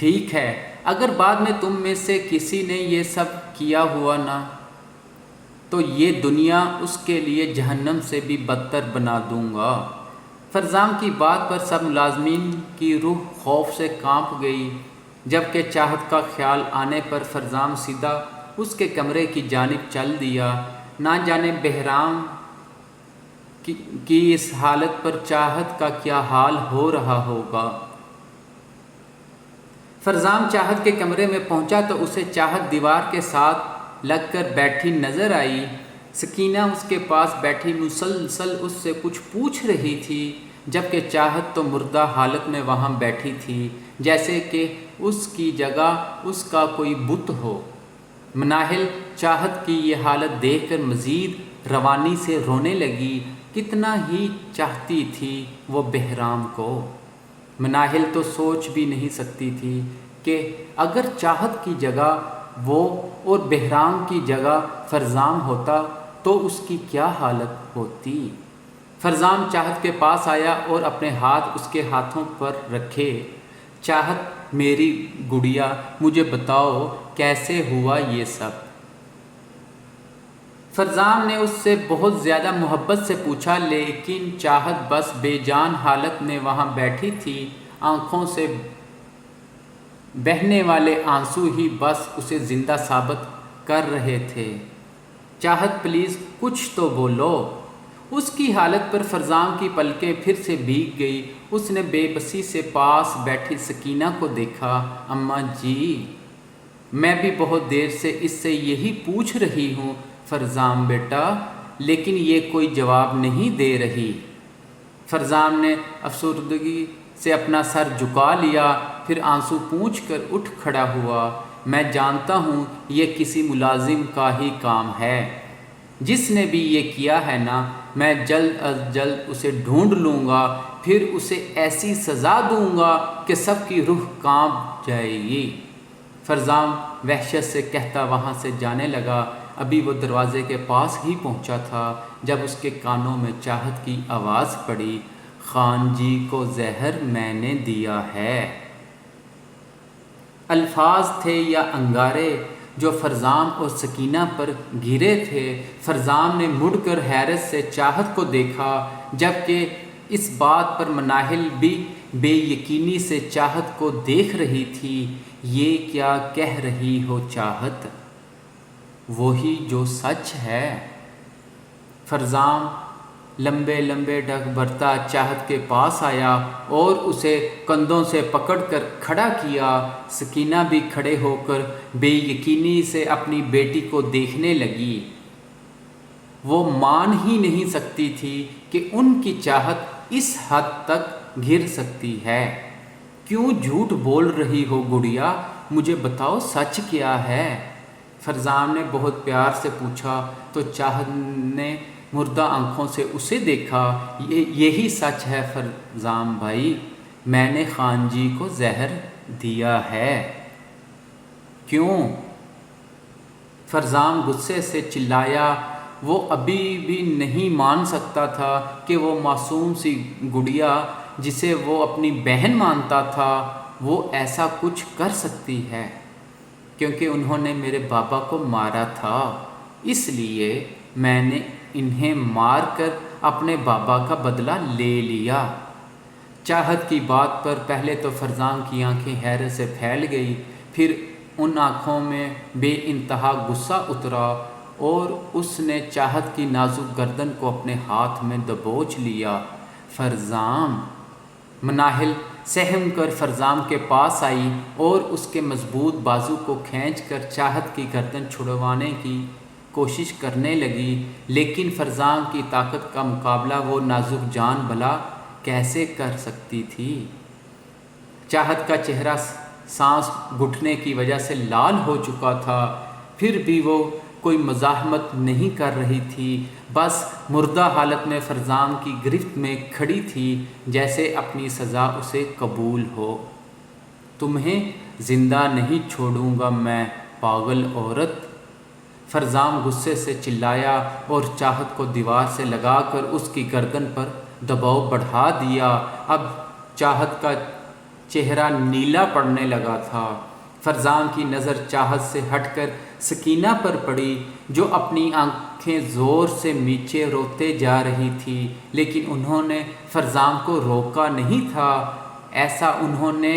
ٹھیک ہے، اگر بعد میں تم میں سے کسی نے یہ سب کیا ہوا نہ تو یہ دنیا اس کے لیے جہنم سے بھی بدتر بنا دوں گا۔ فرزام کی بات پر سب ملازمین کی روح خوف سے کانپ گئی، جبکہ چاہت کا خیال آنے پر فرزام سیدھا اس کے کمرے کی جانب چل دیا۔ نہ جانے بہرام کی اس حالت پر چاہت کا کیا حال ہو رہا ہوگا۔ فرزام چاہت کے کمرے میں پہنچا تو اسے چاہت دیوار کے ساتھ لگ کر بیٹھی نظر آئی۔ سکینہ اس کے پاس بیٹھی مسلسل اس سے کچھ پوچھ رہی تھی، جبکہ چاہت تو مردہ حالت میں وہاں بیٹھی تھی، جیسے کہ اس کی جگہ اس کا کوئی بت ہو۔ مناہل چاہت کی یہ حالت دیکھ کر مزید روانی سے رونے لگی۔ کتنا ہی چاہتی تھی وہ بہرام کو۔ مناہل تو سوچ بھی نہیں سکتی تھی کہ اگر چاہت کی جگہ وہ اور بہرام کی جگہ فرزام ہوتا تو اس کی کیا حالت ہوتی۔ فرزام چاہت کے پاس آیا اور اپنے ہاتھ اس کے ہاتھوں پر رکھے۔ چاہت میری گڑیا، مجھے بتاؤ کیسے ہوا یہ سب؟ فرزام نے اس سے بہت زیادہ محبت سے پوچھا، لیکن چاہت بس بے جان حالت میں وہاں بیٹھی تھی۔ آنکھوں سے بہنے والے آنسو ہی بس اسے زندہ ثابت کر رہے تھے۔ چاہت پلیز کچھ تو بولو۔ اس کی حالت پر فرزام کی پلکیں پھر سے بھیگ گئی۔ اس نے بے بسی سے پاس بیٹھی سکینہ کو دیکھا۔ اماں جی، میں بھی بہت دیر سے اس سے یہی پوچھ رہی ہوں فرزام بیٹا، لیکن یہ کوئی جواب نہیں دے رہی۔ فرزام نے افسردگی سے اپنا سر جھکا لیا، پھر آنسو پونچھ کر اٹھ کھڑا ہوا۔ میں جانتا ہوں یہ کسی ملازم کا ہی کام ہے، جس نے بھی یہ کیا ہے نا، میں جلد از جلد اسے ڈھونڈ لوں گا، پھر اسے ایسی سزا دوں گا کہ سب کی روح کانپ جائے گی۔ فرزام وحشت سے کہتا وہاں سے جانے لگا۔ ابھی وہ دروازے کے پاس ہی پہنچا تھا جب اس کے کانوں میں چاہت کی آواز پڑی، خان جی کو زہر میں نے دیا ہے۔ الفاظ تھے یا انگارے جو فرزام اور سکینہ پر گرے تھے۔ فرزام نے مڑ کر حیرت سے چاہت کو دیکھا، جبکہ اس بات پر مناہل بھی بے یقینی سے چاہت کو دیکھ رہی تھی۔ یہ کیا کہہ رہی ہو چاہت؟ وہی جو سچ ہے۔ فرزام لمبے لمبے ڈگ بھرتا چاہت کے پاس آیا اور اسے کندھوں سے پکڑ کر کھڑا کیا۔ سکینہ بھی کھڑے ہو کر بے یقینی سے اپنی بیٹی کو دیکھنے لگی۔ وہ مان ہی نہیں سکتی تھی کہ ان کی چاہت اس حد تک گر سکتی ہے۔ کیوں جھوٹ بول رہی ہو گڑیا؟ مجھے بتاؤ سچ کیا ہے؟ فرزام نے بہت پیار سے پوچھا تو چاہت نے مردہ آنکھوں سے اسے دیکھا۔ یہی سچ ہے فرزام بھائی، میں نے خان جی کو زہر دیا ہے۔ کیوں؟ فرزام غصے سے چلایا۔ وہ ابھی بھی نہیں مان سکتا تھا کہ وہ معصوم سی گڑیا جسے وہ اپنی بہن مانتا تھا، وہ ایسا کچھ کر سکتی ہے۔ کیونکہ انہوں نے میرے بابا کو مارا تھا، اس لیے میں نے انہیں مار کر اپنے بابا کا بدلہ لے لیا۔ چاہت کی بات پر پہلے تو فرزام کی آنکھیں حیرت سے پھیل گئی، پھر ان آنکھوں میں بے انتہا غصہ اترا اور اس نے چاہت کی نازک گردن کو اپنے ہاتھ میں دبوچ لیا۔ فرزام! مناہل سہم کر فرزام کے پاس آئی اور اس کے مضبوط بازو کو کھینچ کر چاہت کی گردن چھڑوانے کی کوشش کرنے لگی، لیکن فرزام کی طاقت کا مقابلہ وہ نازک جان بھلا کیسے کر سکتی تھی؟ چاہت کا چہرہ سانس گھٹنے کی وجہ سے لال ہو چکا تھا، پھر بھی وہ کوئی مزاحمت نہیں کر رہی تھی، بس مردہ حالت میں فرزام کی گرفت میں کھڑی تھی، جیسے اپنی سزا اسے قبول ہو۔ تمہیں زندہ نہیں چھوڑوں گا میں، پاگل عورت! فرزام غصے سے چلایا اور چاہت کو دیوار سے لگا کر اس کی گردن پر دباؤ بڑھا دیا۔ اب چاہت کا چہرہ نیلا پڑنے لگا تھا۔ فرزام کی نظر چاہت سے ہٹ کر سکینہ پر پڑی، جو اپنی آنکھیں زور سے میچے روتے جا رہی تھی، لیکن انہوں نے فرزام کو روکا نہیں تھا۔ ایسا انہوں نے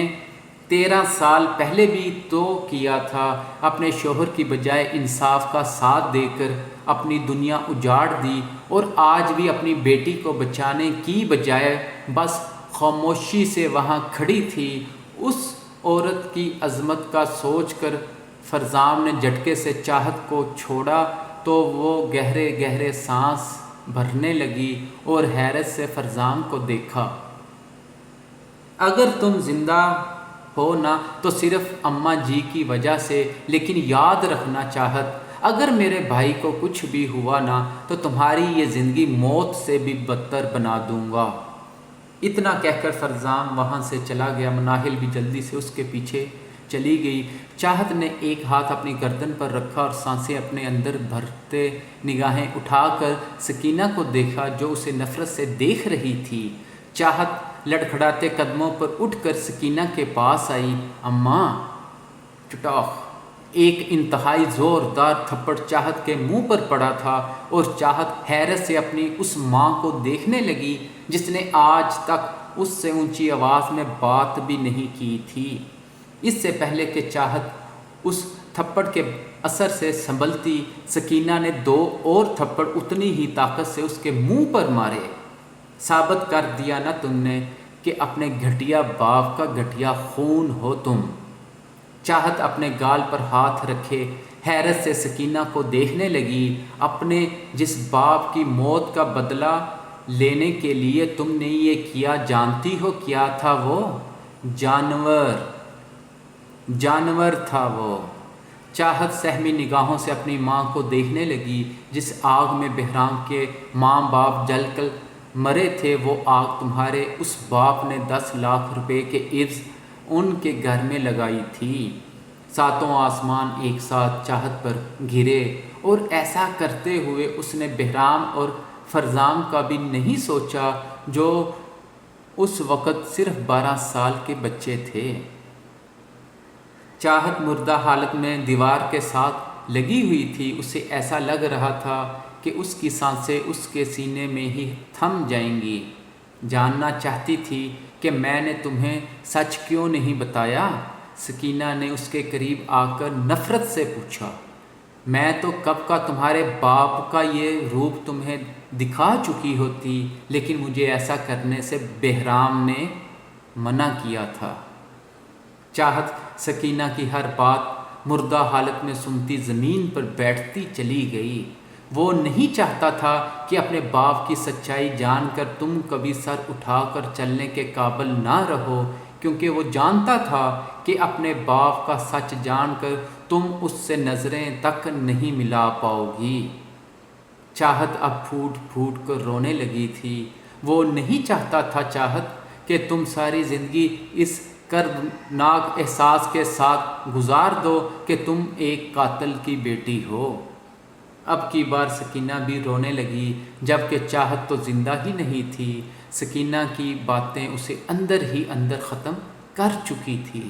13 سال پہلے بھی تو کیا تھا، اپنے شوہر کی بجائے انصاف کا ساتھ دے کر اپنی دنیا اجاڑ دی، اور آج بھی اپنی بیٹی کو بچانے کی بجائے بس خاموشی سے وہاں کھڑی تھی۔ اس عورت کی عظمت کا سوچ کر فرزام نے جھٹکے سے چاہت کو چھوڑا تو وہ گہرے گہرے سانس بھرنے لگی اور حیرت سے فرزام کو دیکھا۔ اگر تم زندہ ہو نا تو صرف اماں جی کی وجہ سے، لیکن یاد رکھنا چاہت، اگر میرے بھائی کو کچھ بھی ہوا نا تو تمہاری یہ زندگی موت سے بھی بدتر بنا دوں گا۔ اتنا کہہ کر فرزام وہاں سے چلا گیا۔ مناہل بھی جلدی سے اس کے پیچھے چلی گئی۔ چاہت نے ایک ہاتھ اپنی گردن پر رکھا اور سانسیں اپنے اندر بھرتے نگاہیں اٹھا کر سکینہ کو دیکھا، جو اسے نفرت سے دیکھ رہی تھی۔ چاہت لڑکھڑاتے قدموں پر اٹھ کر سکینہ کے پاس آئی۔ اماں! چٹاخ! ایک انتہائی زوردار تھپڑ چاہت کے منہ پر پڑا تھا، اور چاہت حیرت سے اپنی اس ماں کو دیکھنے لگی جس نے آج تک اس سے اونچی آواز میں بات بھی نہیں کی تھی۔ اس سے پہلے کہ چاہت اس تھپڑ کے اثر سے سنبھلتی، سکینہ نے 2 اور تھپڑ اتنی ہی طاقت سے اس کے منہ پر مارے۔ ثابت کر دیا نا تم نے کہ اپنے گھٹیا باپ کا گھٹیا خون ہو تم۔ چاہت اپنے گال پر ہاتھ رکھے حیرت سے سکینہ کو دیکھنے لگی۔ اپنے جس باپ کی موت کا بدلہ لینے کے لیے تم نے یہ کیا، جانتی ہو کیا تھا وہ؟ جانور تھا وہ۔ چاہت سہمی نگاہوں سے اپنی ماں کو دیکھنے لگی۔ جس آگ میں بہرام کے ماں باپ جل کر مرے تھے، وہ آگ تمہارے اس باپ نے 10 لاکھ روپے کے عوض ان کے گھر میں لگائی تھی۔ 7 آسمان ایک ساتھ چاہت پر گرے، اور ایسا کرتے ہوئے اس نے بہرام اور فرزام کا بھی نہیں سوچا، جو اس وقت صرف 12 سال کے بچے تھے۔ چاہت مردہ حالت میں دیوار کے ساتھ لگی ہوئی تھی۔ اسے ایسا لگ رہا تھا کہ اس کی سانسیں اس کے سینے میں ہی تھم جائیں گی۔ جاننا چاہتی تھی کہ میں نے تمہیں سچ کیوں نہیں بتایا؟ سکینہ نے اس کے قریب آ کر نفرت سے پوچھا۔ میں تو کب کا تمہارے باپ کا یہ روپ تمہیں دکھا چکی ہوتی، لیکن مجھے ایسا کرنے سے بہرام نے منع کیا تھا۔ چاہت سکینہ کی ہر بات مردہ حالت میں سنتی زمین پر بیٹھتی چلی گئی۔ وہ نہیں چاہتا تھا کہ اپنے باپ کی سچائی جان کر تم کبھی سر اٹھا کر چلنے کے قابل نہ رہو، کیونکہ وہ جانتا تھا کہ اپنے باپ کا سچ جان کر تم اس سے نظریں تک نہیں ملا پاؤ گی۔ چاہت اب پھوٹ پھوٹ کر رونے لگی تھی۔ وہ نہیں چاہتا تھا چاہت کہ تم ساری زندگی اس کردناک احساس کے ساتھ گزار دو کہ تم ایک قاتل کی بیٹی ہو۔ اب کی بار سکینہ بھی رونے لگی، جبکہ چاہت تو زندہ ہی نہیں تھی۔ سکینہ کی باتیں اسے اندر ہی اندر ختم کر چکی تھی۔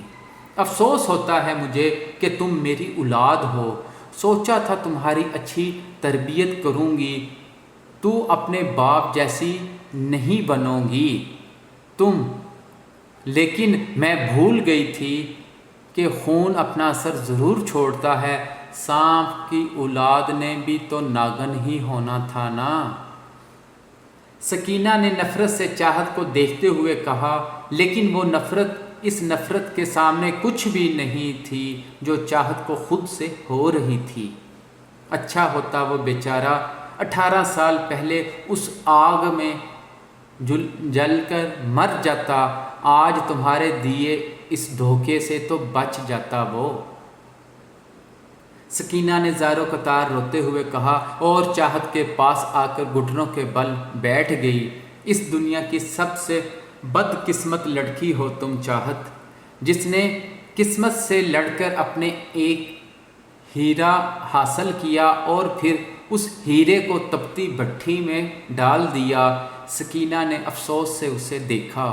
افسوس ہوتا ہے مجھے کہ تم میری اولاد ہو۔ سوچا تھا تمہاری اچھی تربیت کروں گی، تو اپنے باپ جیسی نہیں بنو گی تم، لیکن میں بھول گئی تھی کہ خون اپنا اثر ضرور چھوڑتا ہے۔ سانپ کی اولاد نے بھی تو ناگن ہی ہونا تھا نا۔ سکینہ نے نفرت سے چاہت کو دیکھتے ہوئے کہا، لیکن وہ نفرت اس نفرت کے سامنے کچھ بھی نہیں تھی جو چاہت کو خود سے ہو رہی تھی۔ اچھا ہوتا وہ بیچارہ 18 سال پہلے اس آگ میں جل کر مر جاتا، آج تمہارے دیے اس دھوکے سے تو بچ جاتا وہ۔ سکینہ نے زار و قطار روتے ہوئے کہا، اور چاہت کے پاس آ کر گھٹنوں کے بل بیٹھ گئی۔ اس دنیا کی سب سے بدقسمت لڑکی ہو تم چاہت، جس نے قسمت سے لڑ کر اپنے ایک ہیرا حاصل کیا اور پھر اس ہیرے کو تپتی بھٹی میں ڈال دیا۔ سکینہ نے افسوس سے اسے دیکھا۔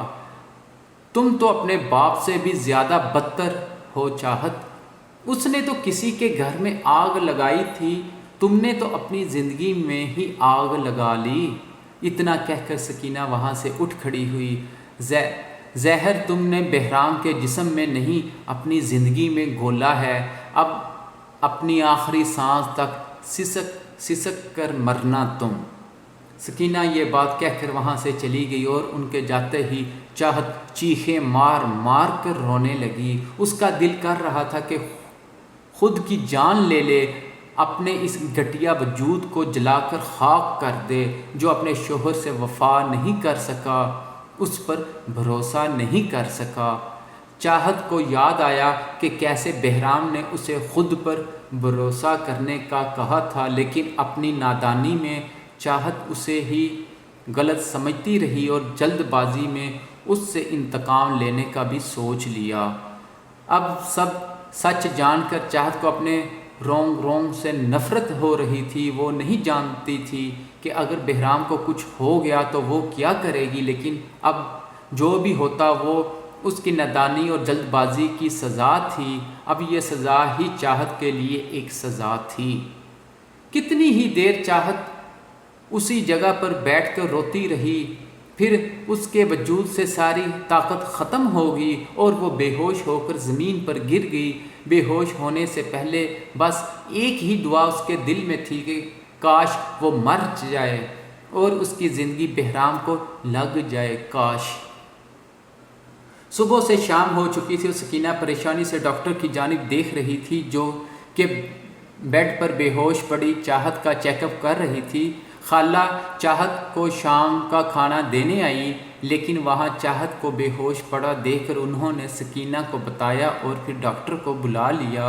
تم تو اپنے باپ سے بھی زیادہ بدتر ہو چاہت، اس نے تو کسی کے گھر میں آگ لگائی تھی، تم نے تو اپنی زندگی میں ہی آگ لگا لی۔ اتنا کہہ کر سکینہ وہاں سے اٹھ کھڑی ہوئی۔ زہر تم نے بہرام کے جسم میں نہیں اپنی زندگی میں گھولا ہے، اب اپنی آخری سانس تک سسک کر مرنا تم۔ سکینہ یہ بات کہہ کر وہاں سے چلی گئی اور ان کے جاتے ہی چاہت چیخیں مار مار کر رونے لگی۔ اس کا دل کر رہا تھا کہ خود کی جان لے لے، اپنے اس گھٹیا وجود کو جلا کر خاک کر دے جو اپنے شوہر سے وفا نہیں کر سکا، اس پر بھروسہ نہیں کر سکا۔ چاہت کو یاد آیا کہ کیسے بہرام نے اسے خود پر بھروسہ کرنے کا کہا تھا، لیکن اپنی نادانی میں چاہت اسے ہی غلط سمجھتی رہی اور جلد بازی میں اس سے انتقام لینے کا بھی سوچ لیا۔ اب سب سچ جان کر چاہت کو اپنے رونگ سے نفرت ہو رہی تھی۔ وہ نہیں جانتی تھی کہ اگر بہرام کو کچھ ہو گیا تو وہ کیا کرے گی، لیکن اب جو بھی ہوتا وہ اس کی نادانی اور جلد بازی کی سزا تھی۔ اب یہ سزا ہی چاہت کے لیے ایک سزا تھی۔ کتنی ہی دیر چاہت اسی جگہ پر بیٹھ کر روتی رہی، پھر اس کے وجود سے ساری طاقت ختم ہو گئی اور وہ بے ہوش ہو کر زمین پر گر گئی۔ بے ہوش ہونے سے پہلے بس ایک ہی دعا اس کے دل میں تھی کہ کاش وہ مر جائے اور اس کی زندگی بہرام کو لگ جائے، کاش۔ صبح سے شام ہو چکی تھی اور سکینہ پریشانی سے ڈاکٹر کی جانب دیکھ رہی تھی جو کہ بیڈ پر بے ہوش پڑی چاہت کا چیک اپ کر رہی تھی۔ خالہ چاہت کو شام کا کھانا دینے آئی، لیکن وہاں چاہت کو بے ہوش پڑا دیکھ کر انہوں نے سکینہ کو بتایا اور پھر ڈاکٹر کو بلا لیا۔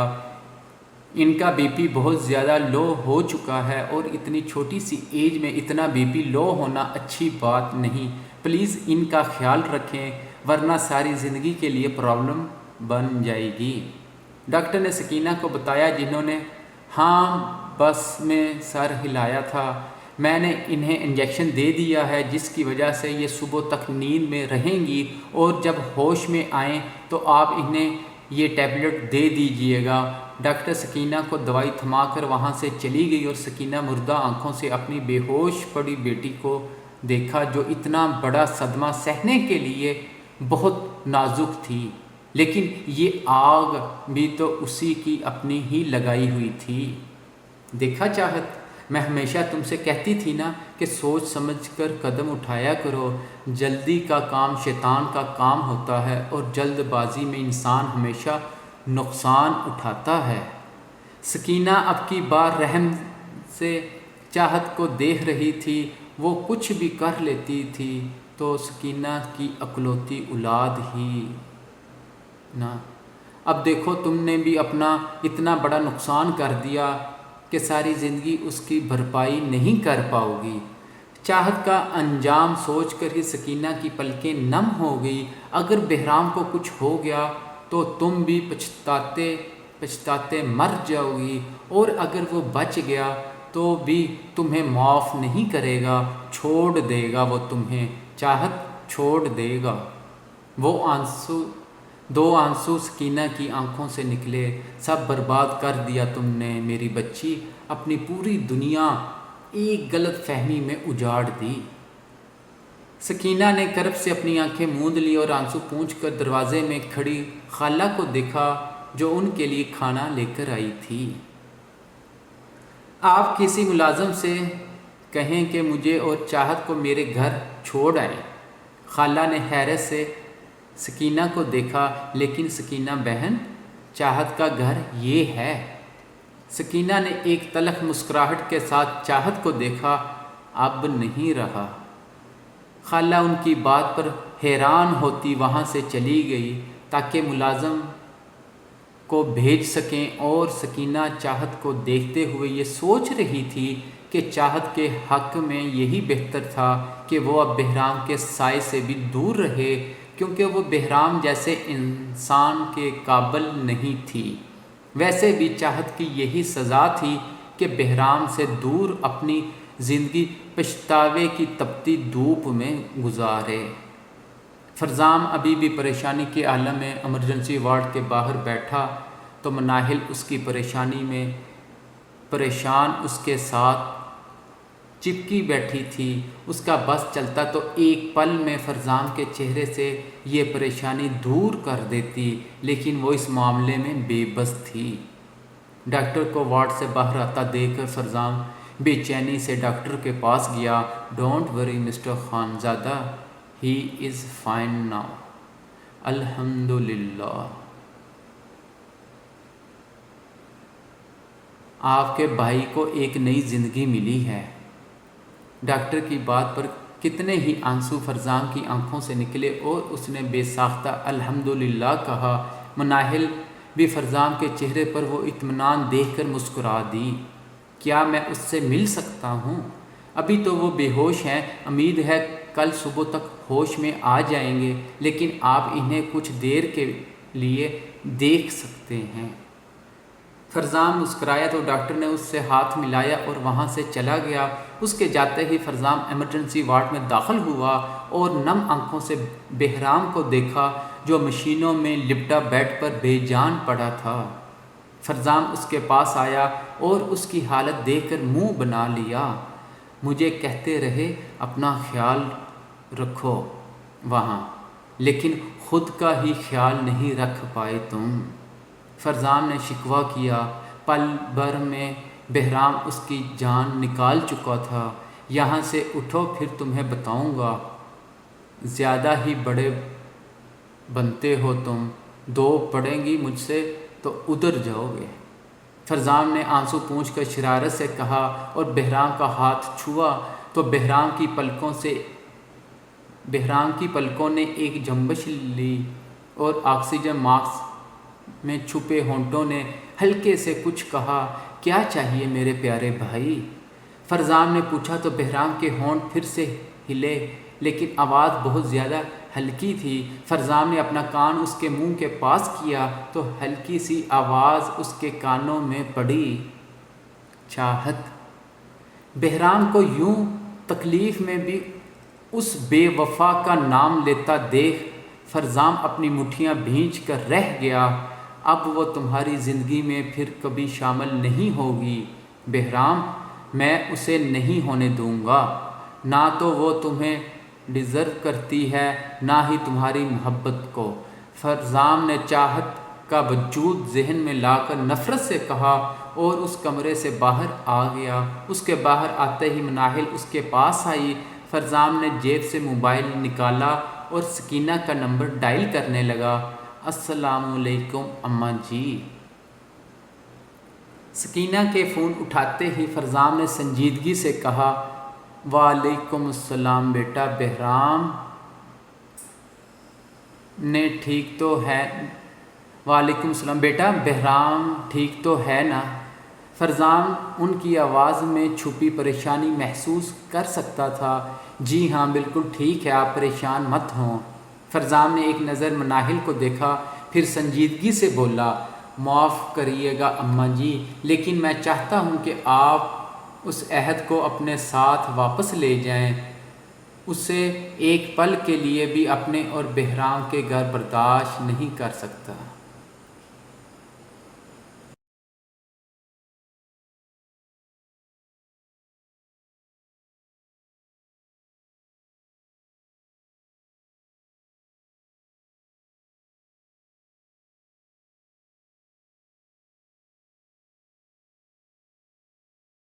ان کا بی پی بہت زیادہ لو ہو چکا ہے اور اتنی چھوٹی سی ایج میں اتنا بی پی لو ہونا اچھی بات نہیں، پلیز ان کا خیال رکھیں ورنہ ساری زندگی کے لیے پرابلم بن جائے گی، ڈاکٹر نے سکینہ کو بتایا، جنہوں نے ہاں بس میں سر ہلایا تھا۔ میں نے انہیں انجیکشن دے دیا ہے جس کی وجہ سے یہ صبح تک نیند میں رہیں گی اور جب ہوش میں آئیں تو آپ انہیں یہ ٹیبلٹ دے دیجئے گا۔ ڈاکٹر سکینہ کو دوائی تھما کر وہاں سے چلی گئی اور سکینہ مردہ آنکھوں سے اپنی بے ہوش پڑی بیٹی کو دیکھا جو اتنا بڑا صدمہ سہنے کے لیے بہت نازک تھی، لیکن یہ آگ بھی تو اسی کی اپنی ہی لگائی ہوئی تھی۔ دیکھا چاہت، میں ہمیشہ تم سے کہتی تھی نا کہ سوچ سمجھ کر قدم اٹھایا کرو، جلدی کا کام شیطان کا کام ہوتا ہے اور جلد بازی میں انسان ہمیشہ نقصان اٹھاتا ہے۔ سکینہ اب کی بار رحم سے چاہت کو دیکھ رہی تھی، وہ کچھ بھی کر لیتی تھی تو سکینہ کی اکلوتی اولاد ہی نا۔ اب دیکھو تم نے بھی اپنا اتنا بڑا نقصان کر دیا کہ ساری زندگی اس کی بھرپائی نہیں کر پاؤ گی۔ چاہت کا انجام سوچ کر ہی سکینہ کی پلکیں نم ہو گئی۔ اگر بہرام کو کچھ ہو گیا تو تم بھی پچھتاتے مر جاؤ گی، اور اگر وہ بچ گیا تو بھی تمہیں معاف نہیں کرے گا، چھوڑ دے گا وہ تمہیں، چاہت چھوڑ دے گا۔ دو آنسو سکینہ کی آنکھوں سے نکلے۔ سب برباد کر دیا تم نے میری بچی، اپنی پوری دنیا ایک غلط فہمی میں اجاڑ دی۔ سکینہ نے کرب سے اپنی آنکھیں موند لی اور آنسو پونچھ کر دروازے میں کھڑی خالہ کو دیکھا جو ان کے لیے کھانا لے کر آئی تھی۔ آپ کسی ملازم سے کہیں کہ مجھے اور چاہت کو میرے گھر چھوڑ آئے۔ خالہ نے حیرت سے سکینہ کو دیکھا، لیکن سکینہ بہن، چاہت کا گھر یہ ہے۔ سکینہ نے ایک تلخ مسکراہٹ کے ساتھ چاہت کو دیکھا، اب نہیں رہا۔ خالہ ان کی بات پر حیران ہوتی وہاں سے چلی گئی تاکہ ملازم کو بھیج سکیں، اور سکینہ چاہت کو دیکھتے ہوئے یہ سوچ رہی تھی کہ چاہت کے حق میں یہی بہتر تھا کہ وہ اب بہرام کے سائے سے بھی دور رہے، کیونکہ وہ بہرام جیسے انسان کے قابل نہیں تھی۔ ویسے بھی چاہت کی یہی سزا تھی کہ بہرام سے دور اپنی زندگی پچھتاوے کی تپتی دھوپ میں گزارے۔ فرزام ابھی بھی پریشانی کے عالم میں ایمرجنسی وارڈ کے باہر بیٹھا تو مناہل اس کی پریشانی میں پریشان اس کے ساتھ چپکی بیٹھی تھی۔ اس کا بس چلتا تو ایک پل میں فرزام کے چہرے سے یہ پریشانی دور کر دیتی، لیکن وہ اس معاملے میں بے بس تھی۔ ڈاکٹر کو وارڈ سے باہر آتا دیکھ کر فرزام بے چینی سے ڈاکٹر کے پاس گیا۔ Don't worry mister Khanzada, he is fine now, الحمدللہ۔ آپ کے بھائی کو ایک نئی زندگی ملی ہے۔ ڈاکٹر کی بات پر کتنے ہی آنسو فرزام کی آنکھوں سے نکلے اور اس نے بے ساختہ الحمدللہ کہا۔ مناہل بھی فرزام کے چہرے پر وہ اطمینان دیکھ کر مسکرا دی۔ کیا میں اس سے مل سکتا ہوں؟ ابھی تو وہ بے ہوش ہیں، امید ہے کل صبح تک ہوش میں آ جائیں گے، لیکن آپ انہیں کچھ دیر کے لیے دیکھ سکتے ہیں۔ فرزام مسکرایا تو ڈاکٹر نے اس سے ہاتھ ملایا اور وہاں سے چلا گیا۔ اس کے جاتے ہی فرزام ایمرجنسی وارڈ میں داخل ہوا اور نم آنکھوں سے بہرام کو دیکھا جو مشینوں میں لپٹا بیڈ پر بے جان پڑا تھا۔ فرزام اس کے پاس آیا اور اس کی حالت دیکھ کر منہ بنا لیا۔ مجھے کہتے رہے اپنا خیال رکھو وہاں، لیکن خود کا ہی خیال نہیں رکھ پائے تم۔ فرزام نے شکوہ کیا۔ پل بھر میں بہرام اس کی جان نکال چکا تھا۔ یہاں سے اٹھو پھر تمہیں بتاؤں گا، زیادہ ہی بڑے بنتے ہو تم، دو پڑیں گی مجھ سے تو ادھر جاؤ گے۔ فرزام نے آنسو پونچھ کر شرارت سے کہا اور بہرام کا ہاتھ چھوا تو بہرام کی پلکوں نے ایک جنبش لی اور آکسیجن ماسک میں چھپے ہونٹوں نے ہلکے سے کچھ کہا۔ کیا چاہیے میرے پیارے بھائی؟ فرزام نے پوچھا تو بہرام کے ہونٹ پھر سے ہلے، لیکن آواز بہت زیادہ ہلکی تھی۔ فرزام نے اپنا کان اس کے منہ کے پاس کیا تو ہلکی سی آواز اس کے کانوں میں پڑی، چاہت۔ بہرام کو یوں تکلیف میں بھی اس بے وفا کا نام لیتا دیکھ فرزام اپنی مٹھیاں بھینچ کر رہ گیا۔ اب وہ تمہاری زندگی میں پھر کبھی شامل نہیں ہوگی بہرام، میں اسے نہیں ہونے دوں گا۔ نہ تو وہ تمہیں ڈیزرو کرتی ہے، نہ ہی تمہاری محبت کو۔ فرزام نے چاہت کا وجود ذہن میں لا کر نفرت سے کہا اور اس کمرے سے باہر آ گیا۔ اس کے باہر آتے ہی مناہل اس کے پاس آئی۔ فرزام نے جیب سے موبائل نکالا اور سکینہ کا نمبر ڈائل کرنے لگا۔ السلام علیکم اماں جی۔ سکینہ کے فون اٹھاتے ہی فرزام نے سنجیدگی سے کہا، وعلیکم السلام بیٹا، بہرام نے ٹھیک تو ہے؟ وعلیکم السلام بیٹا، بہرام ٹھیک تو ہے نا؟ فرزام ان کی آواز میں چھپی پریشانی محسوس کر سکتا تھا۔ جی ہاں بالکل ٹھیک ہے، آپ پریشان مت ہوں۔ فرزام نے ایک نظر مناہل کو دیکھا، پھر سنجیدگی سے بولا، معاف کریے گا اماں جی، لیکن میں چاہتا ہوں کہ آپ اس عہد کو اپنے ساتھ واپس لے جائیں۔ اسے ایک پل کے لیے بھی اپنے اور بہرام کے گھر برداشت نہیں کر سکتا۔